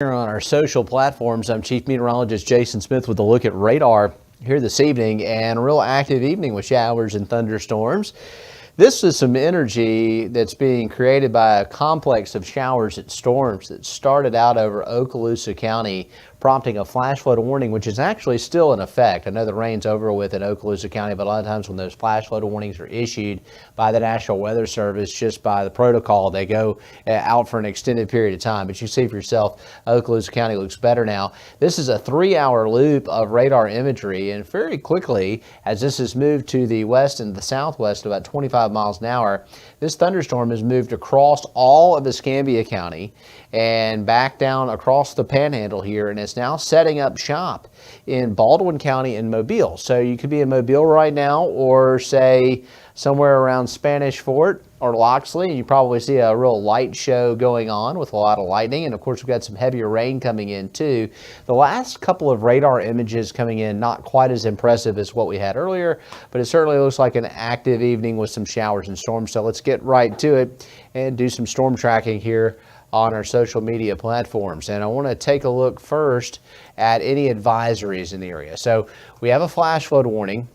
Here on our social platforms, I'm Chief Meteorologist Jason Smith with a look at radar here this evening, and a real active evening with showers and thunderstorms. This is some energy that's being created by a complex of showers and storms that started out over Okaloosa County, prompting a flash flood warning, which is actually still in effect. I know the rain's over with in Okaloosa County, but a lot of times when those flash flood warnings are issued by the National Weather Service, just by the protocol, they go out for an extended period of time. But you see for yourself, Okaloosa County looks better now. This is a 3-hour loop of radar imagery, and very quickly, as this has moved to the west and the southwest about 25 miles an hour, this thunderstorm has moved across all of Escambia County and back down across the panhandle here, and it's now setting up shop in Baldwin County and Mobile. So you could be in Mobile right now, or say somewhere around Spanish Fort or Loxley, and you probably see a real light show going on with a lot of lightning. And of course, we've got some heavier rain coming in too. The last couple of radar images coming in, not quite as impressive as what we had earlier, but it certainly looks like an active evening with some showers and storms. So let's get right to it and do some storm tracking here on our social media platforms. And I want to take a look first at any advisories in the area. So we have a flash flood warning.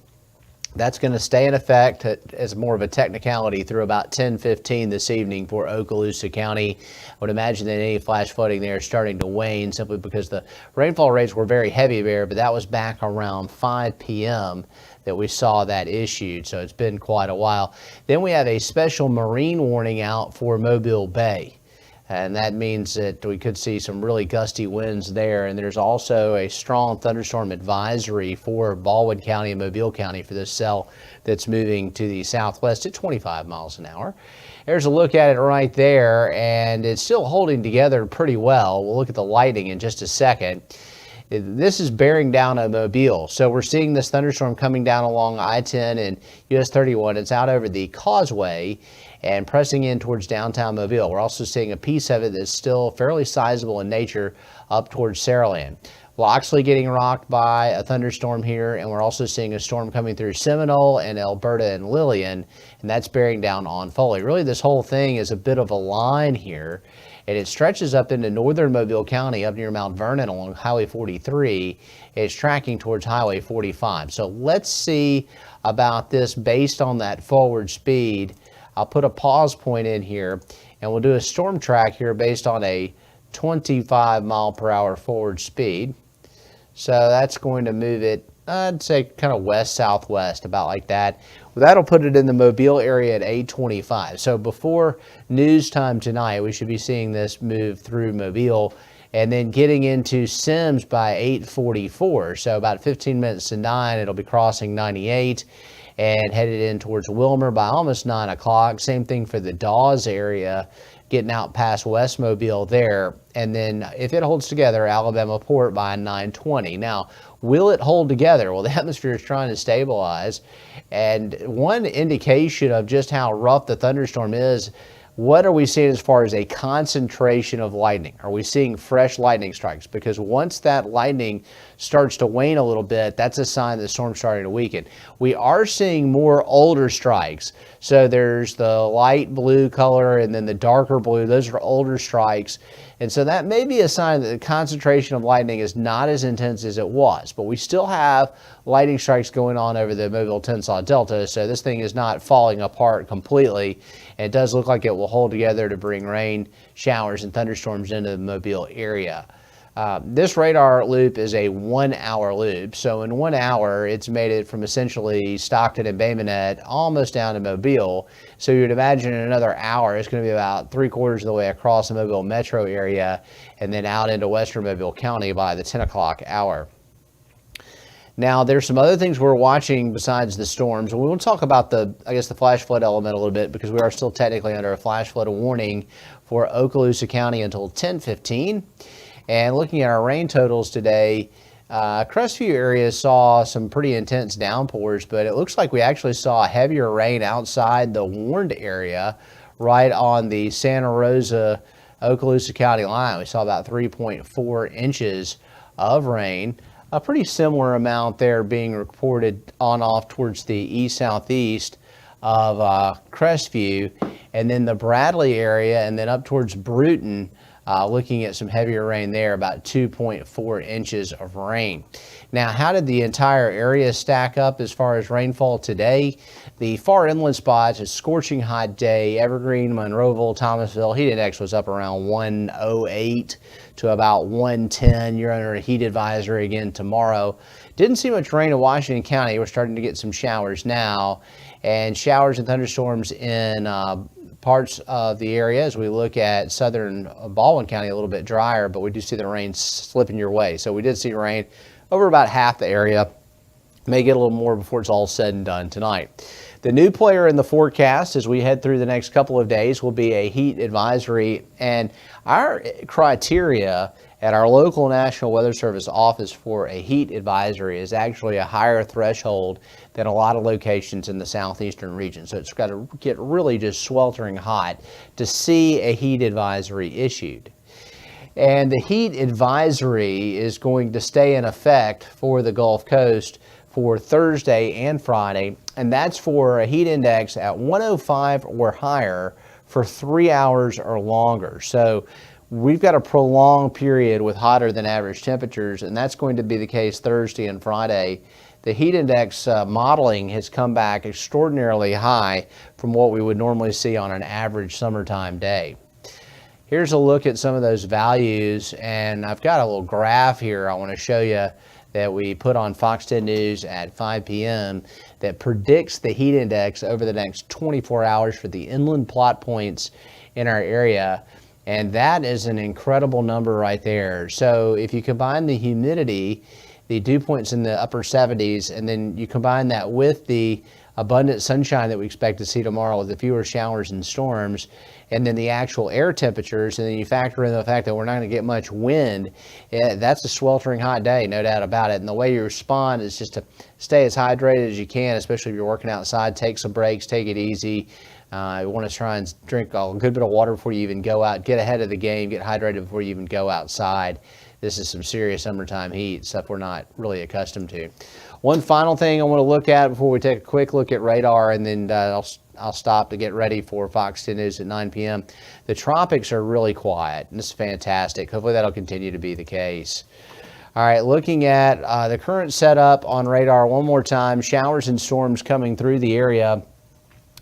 That's going to stay in effect as more of a technicality through about 10:15 this evening for Okaloosa County. I would imagine that any flash flooding there is starting to wane simply because the rainfall rates were very heavy there, but that was back around 5 p.m. that we saw that issued, so it's been quite a while. Then we have a special marine warning out for Mobile Bay. And that means that we could see some really gusty winds there. And there's also a strong thunderstorm advisory for Baldwin County and Mobile County for this cell that's moving to the southwest at 25 miles an hour. There's a look at it right there, and it's still holding together pretty well. We'll look at the lighting in just a second. This is bearing down on Mobile. So we're seeing this thunderstorm coming down along I-10 and US 31. It's out over the causeway and pressing in towards downtown Mobile. We're also seeing a piece of it that's still fairly sizable in nature up towards Saraland. Loxley getting rocked by a thunderstorm here, and we're also seeing a storm coming through Seminole and Alberta and Lillian, and that's bearing down on Foley. Really, this whole thing is a bit of a line here, and it stretches up into northern Mobile County up near Mount Vernon along Highway 43. It's tracking towards Highway 45. So let's see about this based on that forward speed. I'll put a pause point in here, and we'll do a storm track here based on a 25 mile per hour forward speed. So that's going to move it, I'd say, kind of west-southwest, about like that. Well, that'll put it in the Mobile area at 8:25. So before news time tonight, we should be seeing this move through Mobile and then getting into Sims by 8:44. So about 15 minutes to 9, it'll be crossing 98 and headed in towards Wilmer by almost 9 o'clock. Same thing for the Dawes area, getting out past West Mobile there. And then if it holds together, Alabama Port by 9:20. Now, will it hold together? Well, the atmosphere is trying to stabilize. And one indication of just how rough the thunderstorm is, what are we seeing as far as a concentration of lightning? Are we seeing fresh lightning strikes? Because once that lightning starts to wane a little bit, that's a sign that the storm's starting to weaken. We are seeing more older strikes. So there's the light blue color and then the darker blue. Those are older strikes. And so that may be a sign that the concentration of lightning is not as intense as it was. But we still have lightning strikes going on over the Mobile-Tensaw Delta. So this thing is not falling apart completely. And it does look like it will hold together to bring rain, showers, and thunderstorms into the Mobile area. This radar loop is a 1-hour loop. So in 1 hour, it's made it from essentially Stockton and Bay Minette almost down to Mobile. So you'd imagine in another hour, it's going to be about 3/4 of the way across the Mobile metro area and then out into western Mobile County by the 10 o'clock hour. Now, there's some other things we're watching besides the storms. We want to talk about the flash flood element a little bit, because we are still technically under a flash flood warning for Okaloosa County until 10:15. And looking at our rain totals today, Crestview area saw some pretty intense downpours, but it looks like we actually saw heavier rain outside the warned area right on the Santa Rosa Okaloosa County line. We saw about 3.4 inches of rain. A pretty similar amount there being reported on off towards the east-southeast of Crestview, and then the Bradley area, and then up towards Bruton looking at some heavier rain there, about 2.4 inches of rain. Now, how did the entire area stack up as far as rainfall today? The far inland spots, a scorching hot day. Evergreen, Monroeville, Thomasville, heat index was up around 108 to about 110. You're under a heat advisory again tomorrow. Didn't see much rain in Washington County. We're starting to get some showers now, and showers and thunderstorms in parts of the area as we look at southern Baldwin County, a little bit drier, but we do see the rain slipping your way. So we did see rain over about half the area. May get a little more before it's all said and done tonight. The new player in the forecast as we head through the next couple of days will be a heat advisory, and our criteria at our local National Weather Service office for a heat advisory is actually a higher threshold than a lot of locations in the southeastern region. So it's got to get really just sweltering hot to see a heat advisory issued. And the heat advisory is going to stay in effect for the Gulf Coast for Thursday and Friday, and that's for a heat index at 105 or higher for 3 hours or longer. So we've got a prolonged period with hotter than average temperatures, and that's going to be the case Thursday and Friday. The heat index modeling has come back extraordinarily high from what we would normally see on an average summertime day. Here's a look at some of those values, and I've got a little graph here I want to show you that we put on Fox 10 News at 5 p.m. that predicts the heat index over the next 24 hours for the inland plot points in our area. And that is an incredible number right there. So if you combine the humidity, the dew points in the upper 70s, and then you combine that with the abundant sunshine that we expect to see tomorrow with the fewer showers and storms, and then the actual air temperatures, and then you factor in the fact that we're not going to get much wind, that's a sweltering hot day, no doubt about it. And the way you respond is just to stay as hydrated as you can, especially if you're working outside. Take some breaks, take it easy. You want to try and drink a good bit of water before you even go out. Get ahead of the game, get hydrated before you even go outside. This is some serious summertime heat, stuff we're not really accustomed to. One final thing I want to look at before we take a quick look at radar, and then I'll stop to get ready for Fox 10 News at 9 p.m. The tropics are really quiet, and this is fantastic. Hopefully that'll continue to be the case. All right, looking at the current setup on radar one more time. Showers and storms coming through the area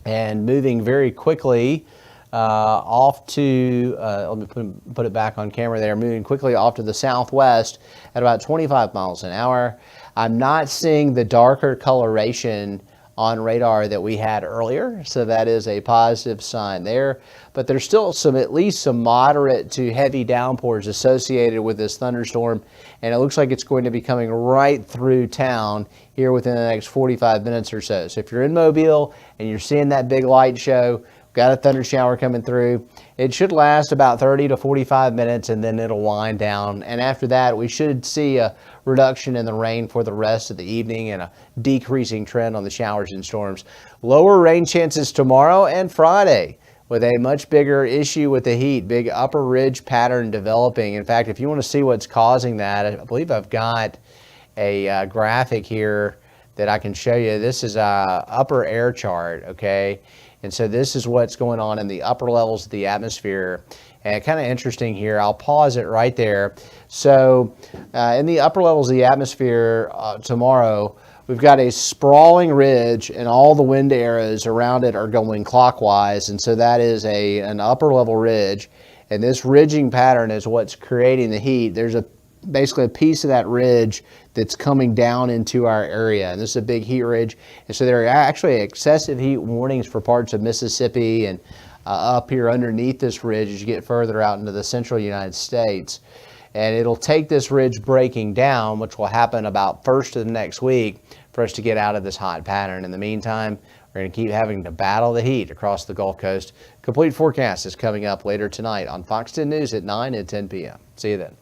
and moving very quickly off to, let me put it back on camera there, moving quickly off to the southwest at about 25 miles an hour. I'm not seeing the darker coloration on radar that we had earlier, so that is a positive sign there. But there's still at least some moderate to heavy downpours associated with this thunderstorm, and it looks like it's going to be coming right through town here within the next 45 minutes or so. So if you're in Mobile and you're seeing that big light show, got a thunder shower coming through, it should last about 30 to 45 minutes, and then it'll wind down. And after that, we should see a reduction in the rain for the rest of the evening and a decreasing trend on the showers and storms. Lower rain chances tomorrow and Friday with a much bigger issue with the heat, big upper ridge pattern developing. In fact, if you want to see what's causing that, I believe I've got a graphic here that I can show you. This is a upper air chart, okay? And so this is what's going on in the upper levels of the atmosphere. And kind of interesting here, I'll pause it right there. So in the upper levels of the atmosphere tomorrow, we've got a sprawling ridge, and all the wind arrows around it are going clockwise. And so that is an upper level ridge. And this ridging pattern is what's creating the heat. There's basically a piece of that ridge that's coming down into our area, and this is a big heat ridge. And so there are actually excessive heat warnings for parts of Mississippi and up here underneath this ridge as you get further out into the central United States. And it'll take this ridge breaking down, which will happen about first of the next week, for us to get out of this hot pattern. In the meantime, we're going to keep having to battle the heat across the Gulf Coast. Complete forecast is coming up later tonight on Fox 10 News at 9 and 10 p.m. See you then.